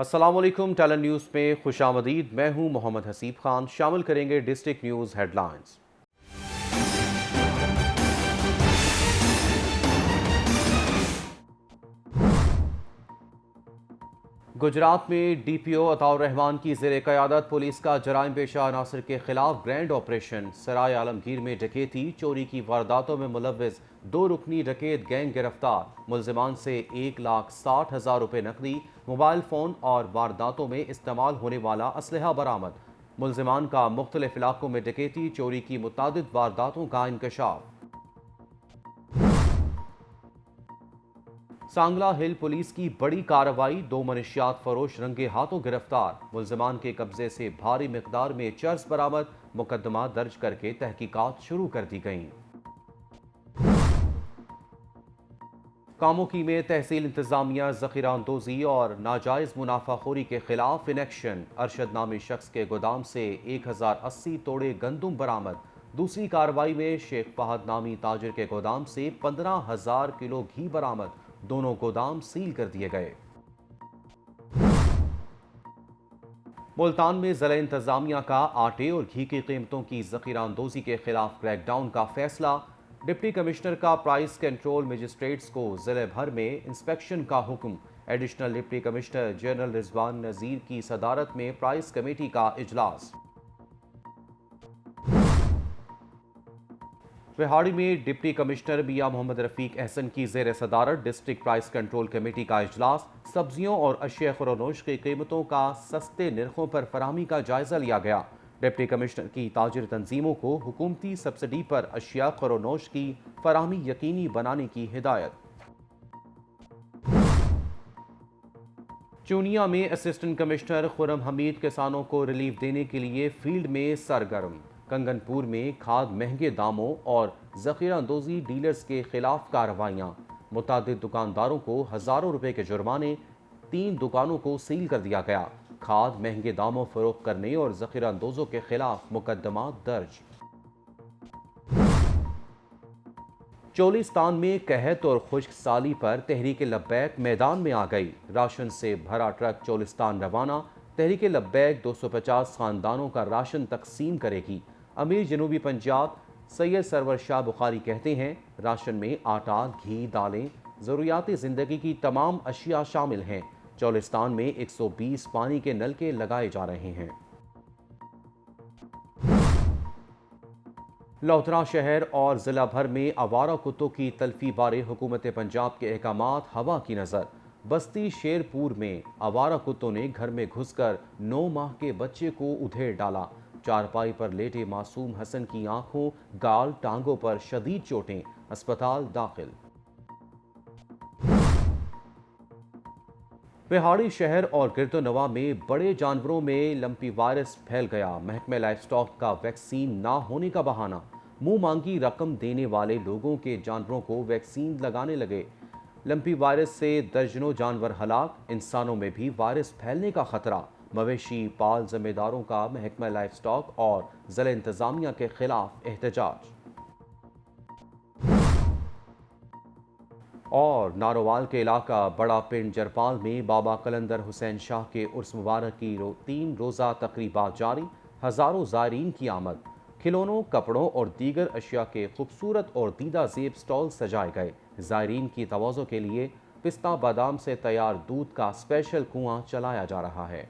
अस्सलामुअलैकुम। Talent news में खुशामदीद। मैं हूं मोहम्मद हसीब खान। शामिल करेंगे डिस्ट्रिक्ट न्यूज़ हेडलाइंस। गुजरात में डीपीओ अताउर रहमान की ज़ेर क़यादत पुलिस का जराइम पेशा अनासर के खिलाफ ग्रैंड ऑपरेशन। सराय आलमगीर में डकैती चोरी की वारदातों में मुलव्विस 2 रुकनी डकैत गैंग गिरफ्तार। मुलजिमान से 1,60,000 रुपये नकदी, मोबाइल फ़ोन और वारदातों में इस्तेमाल होने वाला असलहा बरामद। मुलजिमान का मुख्तलिफ इलाकों में डकैती चोरी की मुतादिद वारदातों का इंकशाफ। सांगला हिल पुलिस की बड़ी कार्रवाई, 2 मनशियात फरोश रंगे हाथों गिरफ्तार। मुलजमान के कब्जे से भारी मिकदार में चर्स बरामद। मुकदमा दर्ज करके तहकीकात शुरू कर दी गईं। कामोकी में तहसील इंतजामिया जखीरा अंदोजी और नाजायज मुनाफाखोरी के खिलाफ इन एक्शन। अरशद नामी शख्स के गोदाम से 1080 तोड़े गंदुम बरामद। दूसरी कार्रवाई में शेख फहद नामी ताजिर के गोदाम से 15,000 किलो घी बरामद। दोनों गोदाम सील कर दिए गए। मुल्तान में ज़िला इंतजामिया का आटे और घी की कीमतों की जखीरा अंदोजी के खिलाफ क्रैकडाउन का फैसला। डिप्टी कमिश्नर का प्राइस कंट्रोल मजिस्ट्रेट्स को जिले भर में इंस्पेक्शन का हुक्म। Additional deputy commissioner general Rizwan Nazir की सदारत में प्राइस कमेटी का इजलास। रिहाड़ी में डिप्टी कमिश्नर मियां मोहम्मद रफीक अहसन की ज़ेर सदारत डिस्ट्रिक्ट प्राइस कंट्रोल कमेटी का इजलास। सब्जियों और अशिया खुरोनोश की कीमतों का सस्ते निर्खों पर फराहमी का जायजा लिया गया। डिप्टी कमिश्नर की ताजिर तंजीमों को हुकूमती सब्सिडी पर अशिया खुरोनोश की फराहमी यकीनी बनाने की हिदायत। चूनिया में असिस्टेंट कमिश्नर खुरम हमीद किसानों को रिलीफ देने के लिए फील्ड में सरगर्म। कंगनपुर में खाद महंगे दामों और जखीरा अंदोजी डीलर्स के खिलाफ कार्रवाइयाँ। मुतादिद दुकानदारों को हज़ारों रुपए के जुर्माने। 3 दुकानों को सील कर दिया गया। खाद महंगे दामों फरोख्त करने और जखीरा अंदोजों के खिलाफ मुकदमा दर्ज। चोलिस्तान में कहत और खुश्क साली पर तहरीक लब्बैक मैदान में आ गई। राशन से भरा ट्रक चोलिस्तान रवाना। तहरीक लब्बैक 250 खानदानों का राशन तकसीम करेगी। अमीर जनूबी पंजाब सैयद सरवर शाह बुखारी कहते हैं, राशन में आटा, घी, दालें, ज़रूरियात ज़िंदगी की तमाम अशिया शामिल हैं। चोलिस्तान में 120 पानी के नलके लगाए जा रहे हैं। लोहतरा शहर और ज़िला भर में आवारा कुत्तों की तल्फी बारे हुकूमत पंजाब के अहकामात हवा की नज़र। बस्ती शेरपुर में आवारा कुत्तों ने घर में घुसकर 9 माह के बच्चे को उधेड़ डाला। चारपाई पर लेटे मासूम हसन की आंखों, गाल, टांगों पर शदीद चोटें, अस्पताल दाखिल। रिहाड़ी शहर और गिरदोनवा में बड़े जानवरों में लंपी वायरस फैल गया। महकमे लाइफ स्टॉक का वैक्सीन ना होने का बहाना। मुंह मांगी रकम देने वाले लोगों के जानवरों को वैक्सीन लगाने लगे। लंपी वायरस से दर्जनों जानवर हलाक। इंसानों में भी वायरस फैलने का खतरा। मवेशी पाल जिम्मेदारों का महकमा लाइफ स्टॉक और ज़िला इंतजामिया के खिलाफ एहतजाज। और नारोवाल के इलाका बड़ा पिंड जरपाल में बाबा कलंदर हुसैन शाह के उर्स मुबारक की 3 रोज़ा तकरीबात जारी। हज़ारों ज़ायरीन की आमद। खिलौनों, कपड़ों और दीगर अशिया के खूबसूरत और दीदा ज़ेब स्टॉल सजाए गए। ज़ायरीन की तवाज़ो के लिए पिस्ता बादाम से तैयार दूध का स्पेशल कुआं चलाया जा रहा है।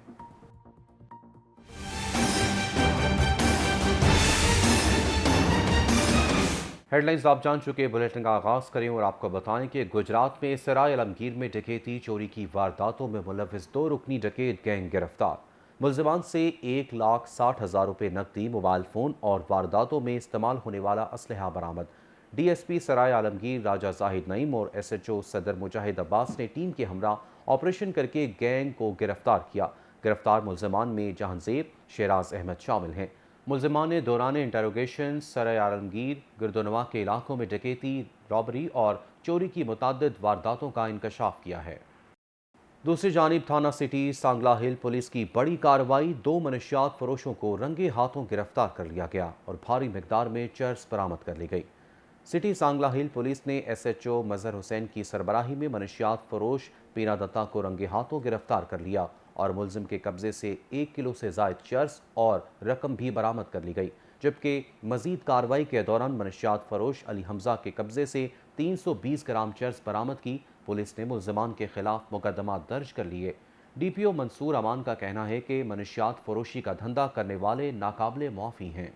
हेडलाइंस आप जान चुके। बुलेटिन का आगाज़ करें और आपको बताएं कि गुजरात में सराय आलमगीर में डकैती चोरी की वारदातों में मुलव्विस 2 रुकनी डकैत गैंग गिरफ्तार। मुलजिमान से 1,60,000 रुपये नकदी, मोबाइल फ़ोन और वारदातों में इस्तेमाल होने वाला असलहा बरामद। DSP सराय आलमगीर राजा जाहिद नईम और SHO सदर मुजाहिद अब्बास ने टीम के हमरा ऑपरेशन करके गैंग को गिरफ्तार किया। गिरफ्तार मुलजिमान में जहांजेब, शेराज अहमद शामिल हैं। मुलजिमान ने दौरान इंटरोगेशन सराय आलमगीर, गिरदोनवा के इलाकों में डकैती, रॉबरी और चोरी की मुतादिद वारदातों का इंकशाफ किया है। दूसरी जानिब थाना सिटी सांगला हिल पुलिस की बड़ी कार्रवाई, 2 मनशियात फरोशों को रंगे हाथों गिरफ्तार कर लिया गया और भारी मिकदार में चर्स बरामद कर ली गई। सिटी सांगला हिल पुलिस ने SHO मजहर हुसैन की सरबराही में मनशियात फरोश पीना दत्ता को रंगे हाथों गिरफ्तार कर लिया और मुलजिम के कब्जे से 1 किलो से जायद चर्स और रकम भी बरामद कर ली गई, जबकि मजीद कार्रवाई के दौरान मनशियात फरोश अली हमजा के कब्जे से 320 ग्राम चर्स बरामद की। पुलिस ने मुलजमान के खिलाफ मुकदमा दर्ज कर लिए। DPO मंसूर अमान का कहना है कि मनशियात फरोशी का धंधा करने वाले नाकाबिले मुआफ़ी हैं।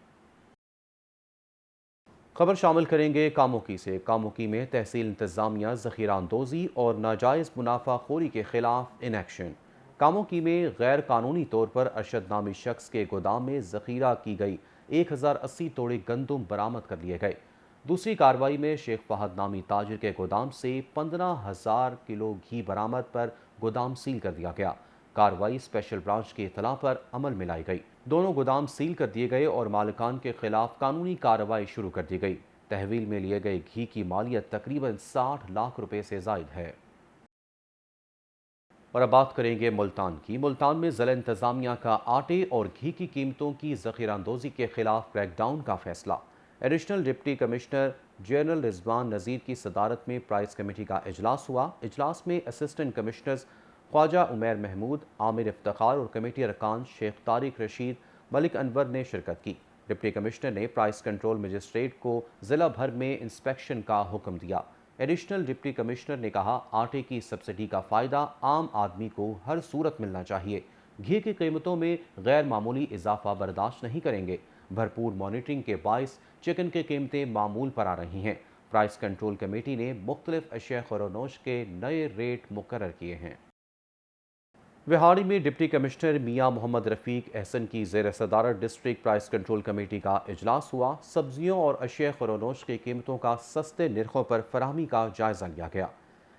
खबर शामिल करेंगे कामोकी से। कामोकी में तहसील इंतजामिया जखीरा अंदोजी और नाजायज़ मुनाफाखोरी के खिलाफ इन एक्शन। कामोकी में गैर कानूनी तौर पर अरशद नामी शख्स के गोदाम में जखीरा की गई 1080 तोड़े गंदुम बरामद कर लिए गए। दूसरी कार्रवाई में शेख फहद नामी ताजिर के गोदाम से 15,000 किलो घी बरामद पर गोदाम सील कर दिया गया। कार्रवाई स्पेशल ब्रांच की इतला पर अमल में लाई गई। दोनों गोदाम सील कर दिए गए और मालिकान के खिलाफ कानूनी कार्रवाई शुरू कर दी गई। तहवील में लिए गए घी की मालियत तकरीबन 60 लाख रुपए से जायद है। और अब बात करेंगे मुल्तान की। मुल्तान में ज़िला इंतजामिया का आटे और घी की कीमतों की ज़खीरांदोज़ी के खिलाफ क्रैकडाउन का फैसला। Additional deputy commissioner general Rizwan Nazir की सदारत में प्राइस कमेटी का इजलास हुआ। इजलास में असिस्टेंट कमिश्नर्स ख्वाजा उमैर महमूद, आमिर इफ्तिखार और कमेटी अरकान शेख तारिक रशीद, मलिक अनवर ने शिरकत की। डिप्टी कमिश्नर ने प्राइस कंट्रोल मजिस्ट्रेट को ज़िला भर में इंस्पेक्शन का हुक्म दिया। एडिशनल डिप्टी कमिश्नर ने कहा, आटे की सब्सिडी का फ़ायदा आम आदमी को हर सूरत मिलना चाहिए। घी की कीमतों में गैर मामूली इजाफा बर्दाश्त नहीं करेंगे। भरपूर मॉनिटरिंग के बायस चिकन की कीमतें मामूल पर आ रही हैं। प्राइस कंट्रोल कमेटी ने मुख्तलिफ अशिया खुरोनोश के नए रेट मुकर्रर किए हैं। विहाड़ी में डिप्टी कमिश्नर मियां मोहम्मद रफ़ीक एहसन की ज़ेर सदारत डिस्ट्रिक्ट प्राइस कंट्रोल कमेटी का इजलास हुआ। सब्जियों और अशिया खुरोनोश की कीमतों का सस्ते नरखों पर फराहमी का जायज़ा लिया गया।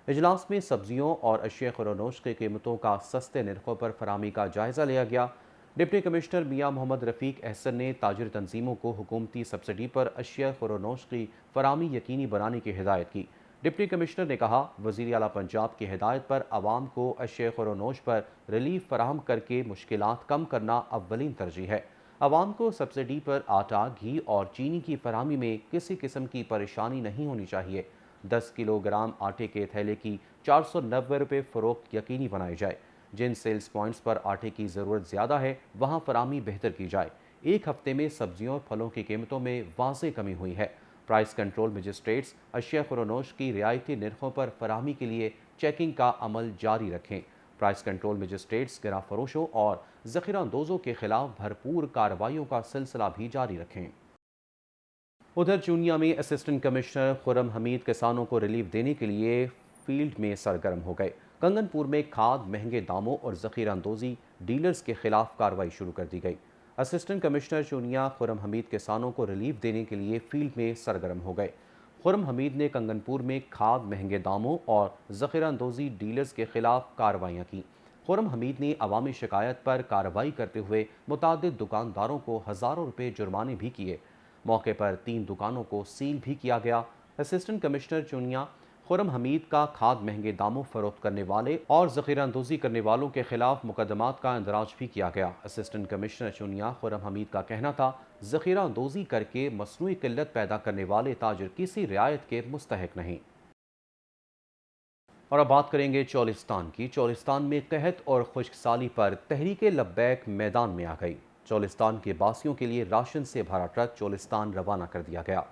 इजलास में सब्जियों और अशिया खुरोनोश की कीमतों का सस्ते नरखों पर फराहमी का जायज़ा लिया गया। डिप्टी कमिश्नर मियां मोहम्मद रफ़ीक एहसन ने ताजिर तंजीमों को हुकूमती सब्सिडी पर अशिया खुरोनोश की फराहमी यकीनी बनाने की हिदायत की। डिप्टी कमिश्नर ने कहा, वज़ीर आला पंजाब की हिदायत पर आवाम को अशिया खुरोनोश पर रिलीफ फराहम करके मुश्किलात कम करना अव्वलीन तरजीह है। आवाम को सब्सिडी पर आटा, घी और चीनी की फराहमी में किसी किस्म की परेशानी नहीं होनी चाहिए। 10 किलोग्राम आटे के थैले की 490 रुपये फ़रोख्त यकीनी बनाई जाए। जिन सेल्स पॉइंट्स पर आटे की ज़रूरत ज़्यादा है वहाँ फराहमी बेहतर की जाए। एक हफ्ते में सब्जियों और फलों की कीमतों में वाज़े कमी हुई है। प्राइस कंट्रोल मजिस्ट्रेट्स अशिया खुरोनोश की रियायती नरखों पर फराहमी के लिए चेकिंग का अमल जारी रखें। प्राइस कंट्रोल मजिस्ट्रेट्स गिरा फरोशों और ज़खीरा अंदोज़ों के खिलाफ भरपूर कार्रवाइयों का सिलसिला भी जारी रखें। उधर चूनिया में असिस्टेंट कमिश्नर खुरम हमीद किसानों को रिलीफ देने के लिए फील्ड में सरगर्म हो गए। कंगनपुर में खाद महंगे दामों और ज़खीरा अंदोज़ी डीलर्स के खिलाफ कार्रवाई शुरू कर दी गई। असिस्टेंट कमिश्नर चूनिया खुरम हमीद किसानों को रिलीफ देने के लिए फील्ड में सरगर्म हो गए। खुरम हमीद ने कंगनपुर में खाद महंगे दामों और ज़खीरा अंदोज़ी डीलर्स के खिलाफ कार्रवाइयाँ की। खुरम हमीद ने अवामी शिकायत पर कार्रवाई करते हुए मुतादिद दुकानदारों को हज़ारों रुपये जुर्माने भी किए। मौके पर 3 दुकानों को सील भी किया गया। असिस्टेंट कमिश्नर चुनिया खुरम हमीद का खाद महंगे दामों फरोख्त करने वाले और ज़खीरा अंदोज़ी करने वालों के खिलाफ मुकदमात का इंदराज भी किया गया। असिस्टेंट कमिश्नर चुनिया खुरम हमीद का कहना था, ज़खीरा अंदोज़ी करके मसनूई किल्लत पैदा करने वाले ताजिर किसी रियायत के मुस्तहिक नहीं। और अब बात करेंगे चौलिस्तान की। चौलिस्तान में कहत और खुश्क साली पर तहरीक लब्बैक मैदान में आ गई। चौलिस्तान के बासियों के लिए राशन से भरा ट्रक चौलिस्तान रवाना कर दिया गया।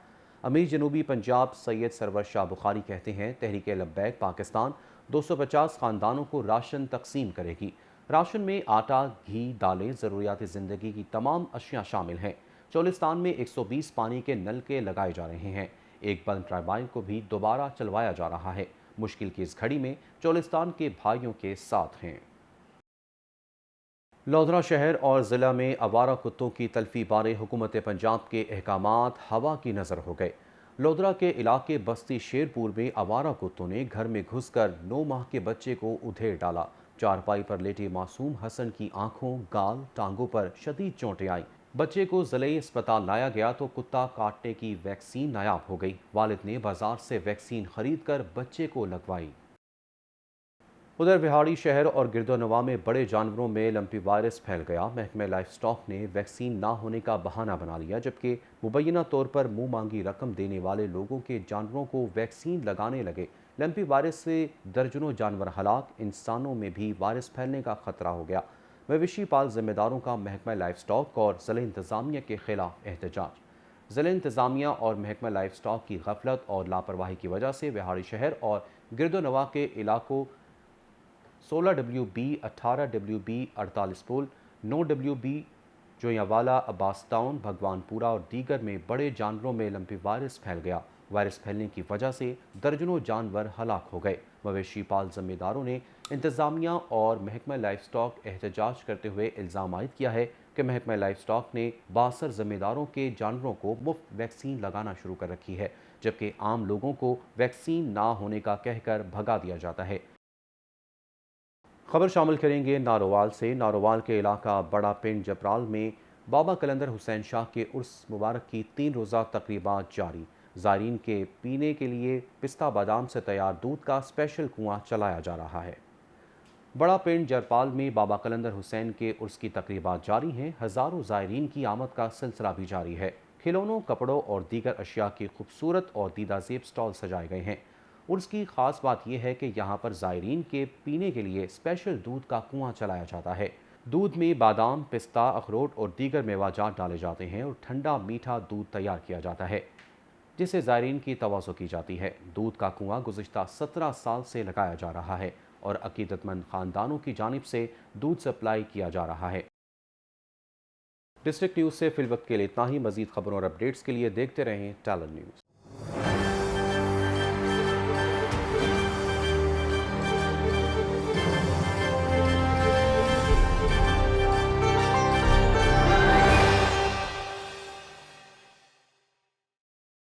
अमीर जनूबी पंजाब सैयद सरवर शाह बुखारी कहते हैं, तहरीक लब्बैक पाकिस्तान 250 ख़ानदानों को राशन तकसीम करेगी। राशन में आटा, घी, दालें, ज़रूरियात ज़िंदगी की तमाम अशिया शामिल हैं। चौलिस्तान में 120 पानी के नल के लगाए जा रहे हैं। एक बंद टरबाइन को भी दोबारा चलवाया जा रहा है। मुश्किल की इस घड़ी में चौलिस्तान के भाइयों के साथ हैं। लोधरा शहर और ज़िला में आवारा कुत्तों की तल्फी बारे हुकूमत पंजाब के अहकामात हवा की नज़र हो गए। लोधरा के इलाके बस्ती शेरपुर में आवारा कुत्तों ने घर में घुसकर 9 माह के बच्चे को उधेड़ डाला। चारपाई पर लेटे मासूम हसन की आंखों, गाल, टांगों पर शदीद चोटें आईं। बच्चे को ज़िले अस्पताल लाया गया तो कुत्ता काटने की वैक्सीन नायाब हो गई। वालिद ने बाजार से वैक्सीन खरीद कर बच्चे को लगवाई। उधर विहाड़ी शहर और गिरदोनवा में बड़े जानवरों में लंपी वायरस फैल गया। महकमे लाइफ स्टॉक ने वैक्सीन ना होने का बहाना बना लिया, जबकि मुबैना तौर पर मुंह मांगी रकम देने वाले लोगों के जानवरों को वैक्सीन लगाने लगे। लंपी वायरस से दर्जनों जानवर हलाक, इंसानों में भी वायरस फैलने का खतरा हो गया। मवेशी पाल जिम्मेदारों का महकमा लाइफ स्टॉक और ज़िला इंतज़ामिया के खिलाफ एहतजाज। ज़िला इंतज़ामिया और महकमा लाइफ स्टॉक की गफलत और लापरवाही की वजह से विहाड़ी शहर और गिरदोनवा के इलाकों 16WB, 18WB, 48 पुल, 9WB, जोयावाला, अब्बास टाउन, भगवानपुरा और दीगर में बड़े जानवरों में लंपी वायरस फैल गया। वायरस फैलने की वजह से दर्जनों जानवर हलाक हो गए। मवेशी पाल जिम्मेदारों ने इंतज़ामिया और महकमा लाइफ स्टॉक एहतजाज करते हुए इल्ज़ाम आयद किया है कि महकमा लाइफ स्टॉक ने 62 जिम्मेदारों के जानवरों को मुफ्त वैक्सीन लगाना शुरू कर रखी है, जबकि आम लोगों को वैक्सीन ना होने का कहकर भगा दिया जाता है। खबर शामिल करेंगे नारोवाल से। नारोवाल के इलाका बड़ा पिंड जपराल में बाबा कलंदर हुसैन शाह के उर्स मुबारक की 3 रोज़ा तकरीबात जारी। ज़ायरीन के पीने के लिए पिस्ता बादाम से तैयार दूध का स्पेशल कुआं चलाया जा रहा है। बड़ा पिंड जरपाल में बाबा कलंदर हुसैन के उर्स की तकरीबात जारी हैं। हज़ारों ज़ायरीन की आमद का सिलसिला भी जारी है। खिलौनों, कपड़ों और दीगर अशिया की खूबसूरत और दीदाज़ेब स्टॉल सजाए गए हैं। उर्स की ख़ास बात यह है कि यहाँ पर ज़ायरीन के पीने के लिए स्पेशल दूध का कुआं चलाया जाता है। दूध में बादाम, पिस्ता, अखरोट और दीगर मेवाजात डाले जाते हैं और ठंडा मीठा दूध तैयार किया जाता है, जिसे ज़ायरीन की तवाज़ो की जाती है। दूध का कुआं गुज़िश्ता 17 साल से लगाया जा रहा है और अकीदतमंद ख़ानदानों की जानिब से दूध सप्लाई किया जा रहा है। डिस्ट्रिक्ट न्यूज़ से फिल वक्त के लिए इतना ही। मज़ीद खबरों और अपडेट्स के लिए देखते रहें टैलेंट न्यूज़।